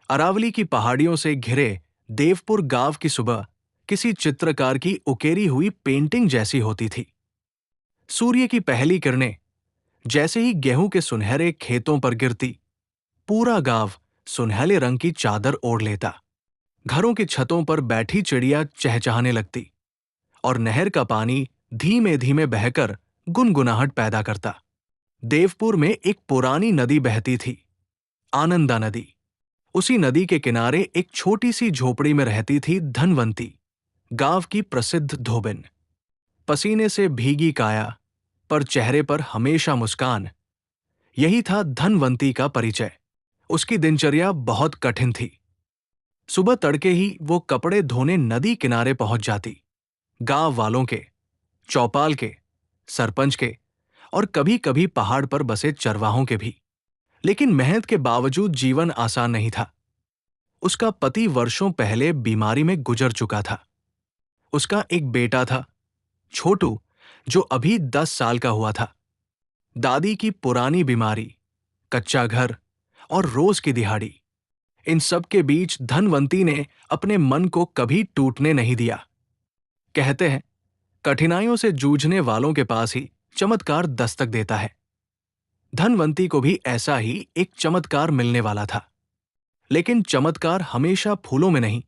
अरावली की पहाड़ियों से घिरे देवपुर गांव की सुबह किसी चित्रकार की उकेरी हुई पेंटिंग जैसी होती थी। सूर्य की पहली किरणें जैसे ही गेहूं के सुनहरे खेतों पर गिरती, पूरा गांव सुनहले रंग की चादर ओढ़ लेता। घरों की छतों पर बैठी चिड़िया चहचहाने लगती और नहर का पानी धीमे धीमे बहकर गुनगुनाहट पैदा करता। देवपुर में एक पुरानी नदी बहती थी, आनंदा नदी। उसी नदी के किनारे एक छोटी सी झोपड़ी में रहती थी धनवंती, गांव की प्रसिद्ध धोबिन। पसीने से भीगी काया, पर चेहरे पर हमेशा मुस्कान। यही था धनवंती का परिचय। उसकी दिनचर्या बहुत कठिन थी। सुबह तड़के ही वो कपड़े धोने नदी किनारे पहुंच जाती। गांव वालों के, चौपाल के, सरपंच के और कभी कभी पहाड़ पर बसे चरवाहों के भी। लेकिन मेहनत के बावजूद जीवन आसान नहीं था। उसका पति वर्षों पहले बीमारी में गुजर चुका था। उसका एक बेटा था, छोटू, जो अभी 10 साल का हुआ था। दादी की पुरानी बीमारी, कच्चा घर और रोज की दिहाड़ी, इन सब के बीच धनवंती ने अपने मन को कभी टूटने नहीं दिया। कहते हैं, कठिनाइयों से जूझने वालों के पास ही चमत्कार दस्तक देता है। धनवंती को भी ऐसा ही एक चमत्कार मिलने वाला था। लेकिन चमत्कार हमेशा फूलों में नहीं,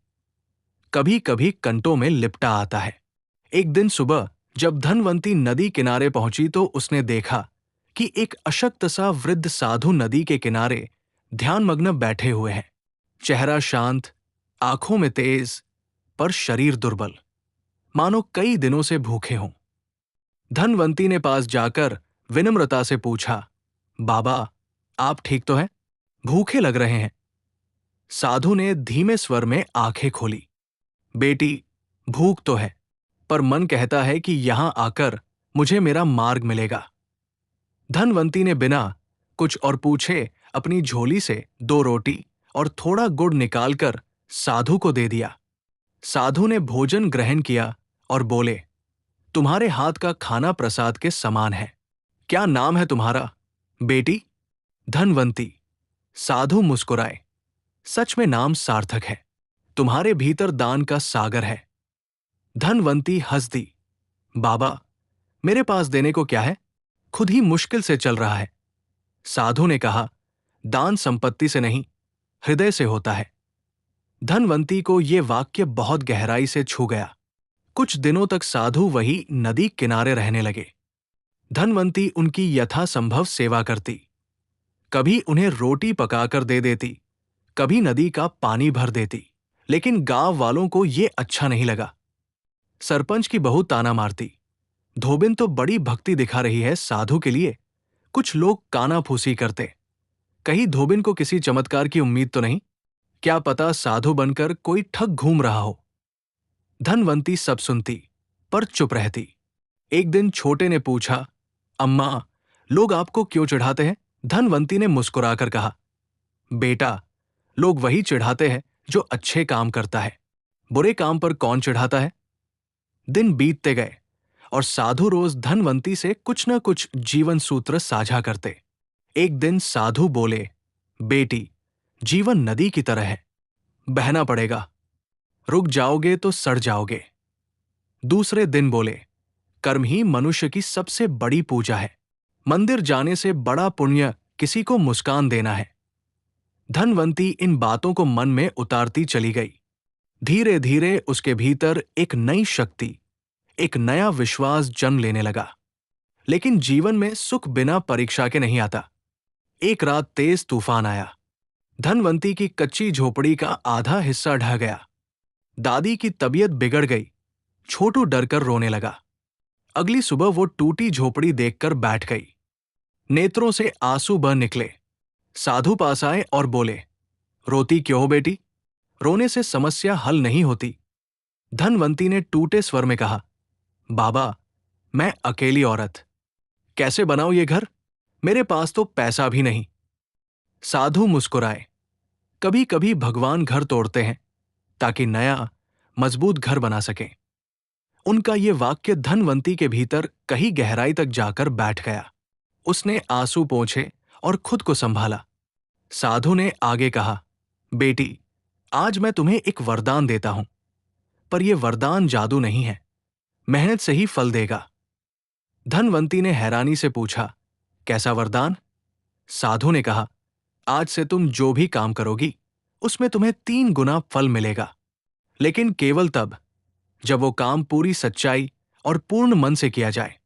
कभी कभी कंटों में लिपटा आता है। एक दिन सुबह जब धनवंती नदी किनारे पहुंची तो उसने देखा कि एक अशक्त सा वृद्ध साधु नदी के किनारे ध्यानमग्न बैठे हुए हैं। चेहरा शांत, आंखों में तेज, पर शरीर दुर्बल, मानो कई दिनों से भूखे हों। धनवंती ने पास जाकर विनम्रता से पूछा, बाबा, आप ठीक तो हैं? भूखे लग रहे हैं। साधु ने धीमे स्वर में आंखें खोली। बेटी, भूख तो है, पर मन कहता है कि यहां आकर मुझे मेरा मार्ग मिलेगा। धनवंती ने बिना कुछ और पूछे अपनी झोली से 2 रोटी और थोड़ा गुड़ निकालकर साधु को दे दिया। साधु ने भोजन ग्रहण किया और बोले, तुम्हारे हाथ का खाना प्रसाद के समान है। क्या नाम है तुम्हारा, बेटी? धनवंती। साधु मुस्कुराए। सच में नाम सार्थक है। तुम्हारे भीतर दान का सागर है। धनवंती हंस दी। बाबा, मेरे पास देने को क्या है? खुद ही मुश्किल से चल रहा है। साधु ने कहा, दान संपत्ति से नहीं, हृदय से होता है। धनवंती को यह वाक्य बहुत गहराई से छू गया। कुछ दिनों तक साधु वही नदी किनारे रहने लगे। धनवंती उनकी यथासंभव सेवा करती। कभी उन्हें रोटी पकाकर दे देती, कभी नदी का पानी भर देती। लेकिन गांव वालों को यह अच्छा नहीं लगा। सरपंच की बहू ताना मारती, धोबिन तो बड़ी भक्ति दिखा रही है साधु के लिए। कुछ लोग कानाफूसी करते, कहीं धोबिन को किसी चमत्कार की उम्मीद तो नहीं, क्या पता साधु बनकर कोई ठग घूम रहा हो। धनवंती सब सुनती, पर चुप रहती। एक दिन छोटे ने पूछा, अम्मा, लोग आपको क्यों चिढ़ाते हैं? धनवंती ने मुस्कुराकर कहा, बेटा, लोग वही चिढ़ाते हैं जो अच्छे काम करता है। बुरे काम पर कौन चिढ़ाता है? दिन बीतते गए और साधु रोज धनवंती से कुछ न कुछ जीवन सूत्र साझा करते। एक दिन साधु बोले, बेटी, जीवन नदी की तरह है, बहना पड़ेगा, रुक जाओगे तो सड़ जाओगे। दूसरे दिन बोले, कर्म ही मनुष्य की सबसे बड़ी पूजा है, मंदिर जाने से बड़ा पुण्य किसी को मुस्कान देना है। धनवंती इन बातों को मन में उतारती चली गई। धीरे धीरे उसके भीतर एक नई शक्ति, एक नया विश्वास जन्म लेने लगा। लेकिन जीवन में सुख बिना परीक्षा के नहीं आता। एक रात तेज तूफान आया। धनवंती की कच्ची झोपड़ी का आधा हिस्सा ढह गया। दादी की तबीयत बिगड़ गई। छोटू डरकर रोने लगा। अगली सुबह वो टूटी झोपड़ी देखकर बैठ गई। नेत्रों से आंसू बह निकले। साधु पास आए और बोले, रोती क्यों हो बेटी? रोने से समस्या हल नहीं होती। धनवंती ने टूटे स्वर में कहा, बाबा, मैं अकेली औरत, कैसे बनाऊं ये घर? मेरे पास तो पैसा भी नहीं। साधु मुस्कुराए। कभी कभी भगवान घर तोड़ते हैं ताकि नया मजबूत घर बना सकें। उनका ये वाक्य धनवंती के भीतर कहीं गहराई तक जाकर बैठ गया। उसने आंसू पोंछे और खुद को संभाला। साधु ने आगे कहा, बेटी, आज मैं तुम्हें एक वरदान देता हूं, पर यह वरदान जादू नहीं है, मेहनत से ही फल देगा। धनवंती ने हैरानी से पूछा, कैसा वरदान? साधु ने कहा, आज से तुम जो भी काम करोगी उसमें तुम्हें 3 गुना फल मिलेगा, लेकिन केवल तब जब वो काम पूरी सच्चाई और पूर्ण मन से किया जाए।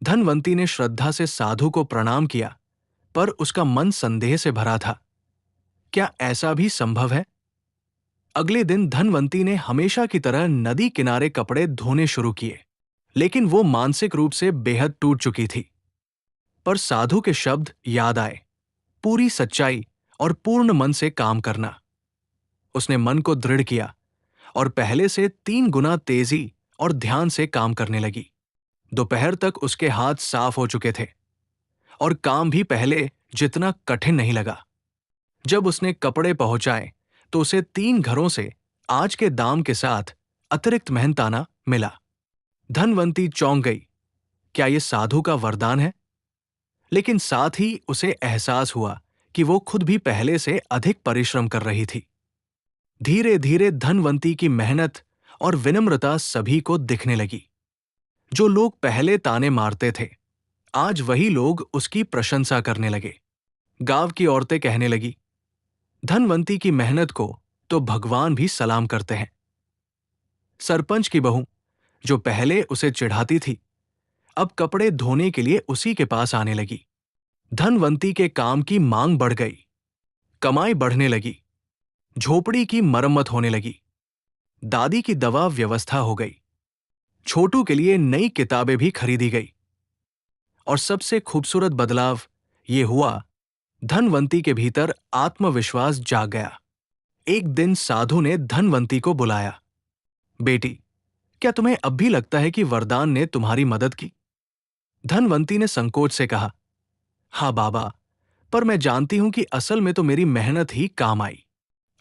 धनवंती ने श्रद्धा से साधु को प्रणाम किया, पर उसका मन संदेह से भरा था। क्या ऐसा भी संभव है? अगले दिन धनवंती ने हमेशा की तरह नदी किनारे कपड़े धोने शुरू किए, लेकिन वो मानसिक रूप से बेहद टूट चुकी थी। पर साधु के शब्द याद आए, पूरी सच्चाई और पूर्ण मन से काम करना। उसने मन को दृढ़ किया और पहले से 3 गुना तेजी और ध्यान से काम करने लगी। दोपहर तक उसके हाथ साफ हो चुके थे और काम भी पहले जितना कठिन नहीं लगा। जब उसने कपड़े पहुंचाए तो उसे 3 घरों से आज के दाम के साथ अतिरिक्त मेहनताना मिला। धनवंती चौंक गई, क्या यह साधु का वरदान है? लेकिन साथ ही उसे एहसास हुआ कि वो खुद भी पहले से अधिक परिश्रम कर रही थी। धीरे धीरे धनवंती की मेहनत और विनम्रता सभी को दिखने लगी। जो लोग पहले ताने मारते थे, आज वही लोग उसकी प्रशंसा करने लगे। गांव की औरतें कहने लगी, धनवंती की मेहनत को तो भगवान भी सलाम करते हैं। सरपंच की बहू, जो पहले उसे चिढ़ाती थी, अब कपड़े धोने के लिए उसी के पास आने लगी। धनवंती के काम की मांग बढ़ गई, कमाई बढ़ने लगी, झोपड़ी की मरम्मत होने लगी, दादी की दवा व्यवस्था हो गई, छोटू के लिए नई किताबें भी खरीदी गई। और सबसे खूबसूरत बदलाव ये हुआ, धनवंती के भीतर आत्मविश्वास जाग गया। एक दिन साधु ने धनवंती को बुलाया। बेटी, क्या तुम्हें अब भी लगता है कि वरदान ने तुम्हारी मदद की? धनवंती ने संकोच से कहा, हाँ बाबा, पर मैं जानती हूं कि असल में तो मेरी मेहनत ही काम आई।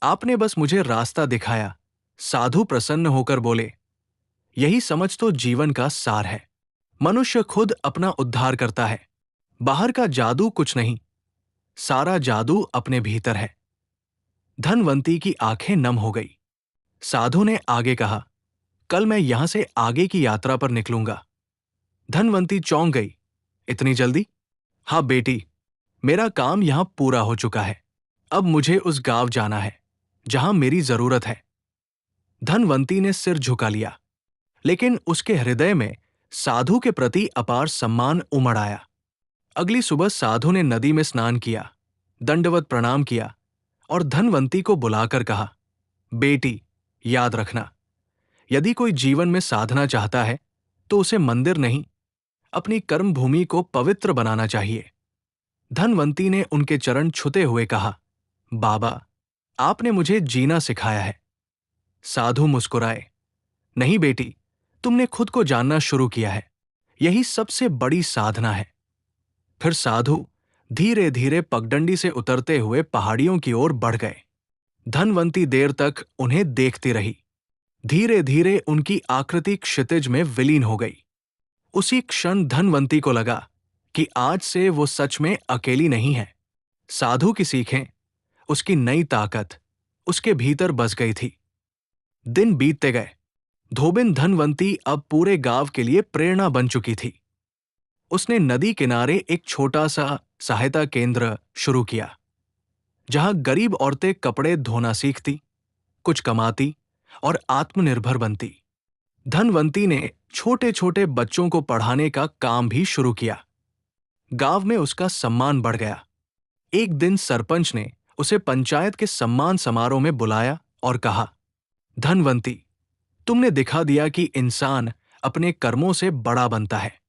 आपने बस मुझे रास्ता दिखाया। साधु प्रसन्न होकर बोले, यही समझ तो जीवन का सार है। मनुष्य खुद अपना उद्धार करता है। बाहर का जादू कुछ नहीं, सारा जादू अपने भीतर है। धनवंती की आंखें नम हो गई। साधु ने आगे कहा, कल मैं यहां से आगे की यात्रा पर निकलूंगा। धनवंती चौंक गई, इतनी जल्दी? हाँ बेटी, मेरा काम यहां पूरा हो चुका है। अब मुझे उस गांव जाना है जहां मेरी जरूरत है। धनवंती ने सिर झुका लिया, लेकिन उसके हृदय में साधु के प्रति अपार सम्मान उमड़ आया। अगली सुबह साधु ने नदी में स्नान किया, दंडवत प्रणाम किया और धनवंती को बुलाकर कहा, बेटी, याद रखना, यदि कोई जीवन में साधना चाहता है तो उसे मंदिर नहीं, अपनी कर्म भूमि को पवित्र बनाना चाहिए। धनवंती ने उनके चरण छूते हुए कहा, बाबा, आपने मुझे जीना सिखाया है। साधु मुस्कुराए, नहीं बेटी, तुमने खुद को जानना शुरू किया है, यही सबसे बड़ी साधना है। फिर साधु धीरे धीरे पगडंडी से उतरते हुए पहाड़ियों की ओर बढ़ गए। धनवंती देर तक उन्हें देखती रही। धीरे धीरे उनकी आकृति क्षितिज में विलीन हो गई। उसी क्षण धनवंती को लगा कि आज से वो सच में अकेली नहीं है। साधु की सीखें, उसकी नई ताकत उसके भीतर बस गई थी। दिन बीतते गए। धोबिन धनवंती अब पूरे गांव के लिए प्रेरणा बन चुकी थी। उसने नदी किनारे एक छोटा सा सहायता केंद्र शुरू किया, जहां गरीब औरतें कपड़े धोना सीखती, कुछ कमाती और आत्मनिर्भर बनती। धनवंती ने छोटे छोटे बच्चों को पढ़ाने का काम भी शुरू किया। गांव में उसका सम्मान बढ़ गया। एक दिन सरपंच ने उसे पंचायत के सम्मान समारोह में बुलाया और कहा, धनवंती, तुमने दिखा दिया कि इंसान अपने कर्मों से बड़ा बनता है।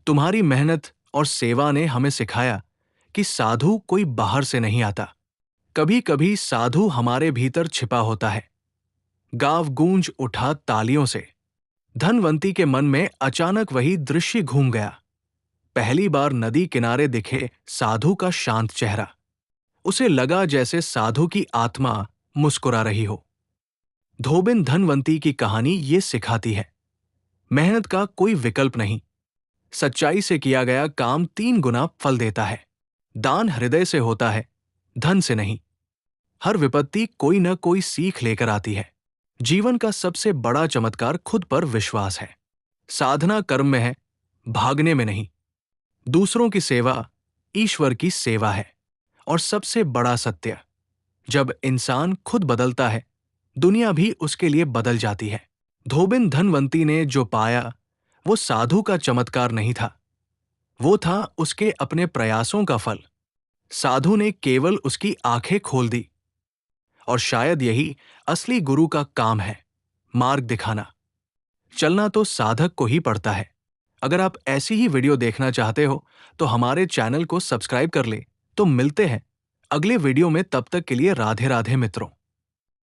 तुम्हारी मेहनत और सेवा ने हमें सिखाया कि साधु कोई बाहर से नहीं आता, कभी कभी साधु हमारे भीतर छिपा होता है। गांव गूंज उठा तालियों से। धनवंती के मन में अचानक वही दृश्य घूम गया। पहली बार नदी किनारे दिखे साधु का शांत चेहरा। उसे लगा जैसे साधु की आत्मा मुस्कुरा रही हो। धोबिन धनवंती की कहानी ये सिखाती है, मेहनत का कोई विकल्प नहीं, सच्चाई से किया गया काम 3 गुना फल देता है। दान हृदय से होता है, धन से नहीं। हर विपत्ति कोई न कोई सीख लेकर आती है। जीवन का सबसे बड़ा चमत्कार खुद पर विश्वास है। साधना कर्म में है, भागने में नहीं। दूसरों की सेवा ईश्वर की सेवा है। और सबसे बड़ा सत्य, जब इंसान खुद बदलता है, दुनिया भी उसके लिए बदल जाती है। धोबिन धनवंती ने जो पाया वो साधु का चमत्कार नहीं था, वो था उसके अपने प्रयासों का फल। साधु ने केवल उसकी आंखें खोल दी। और शायद यही असली गुरु का काम है, मार्ग दिखाना। चलना तो साधक को ही पड़ता है। अगर आप ऐसी ही वीडियो देखना चाहते हो तो हमारे चैनल को सब्सक्राइब कर ले। तो मिलते हैं अगले वीडियो में, तब तक के लिए राधे राधे मित्रों।